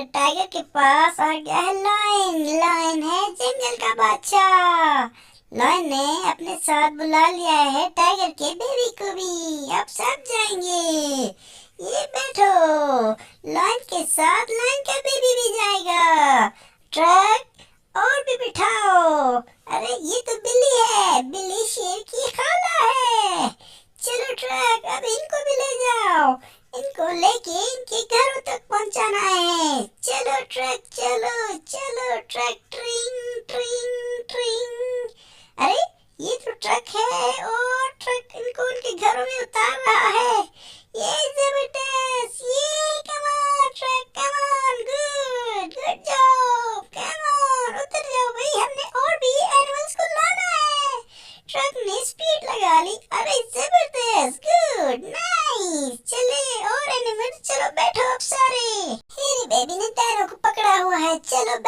Tiger के पास आ गया है लायन। लायन है जंगल का बादशाह। लायन ने अपने साथ बुला लिया है टाइगर के बेबी को भी। अब सब जाएंगे। ये बैठो। लायन के साथ लायन का बेबी भी जाएगा। ट्रक और भी बिठाओ। अरे ये तो बिल्ली है। बिल्ली शेर की खाला है। चलो ट्रक, अब इनको भी ले जाओ। इनको लेके इनके घरों तक पहुंचाना है। चलो ट्रक, चलो चलो ट्रक। ट्रिंग ट्रिंग ट्रिंग। अरे ये तो ट्रक है और ट्रक इनको उनके घरों में उतार रहा है। ये जबरदस्त। ये come on truck, come on. Good good job. Come on, उतर जाओ भाई, हमने और भी एनिमल्स को लाना है। ट्रक ने स्पीड लगा ली। अरे जबरदस्त, गुड, नाइस। चले और एनिमल्स, चलो बैठो अब सारे। मेरी बेबी ने टायरों को पकड़ा हुआ है, चलो बैठो।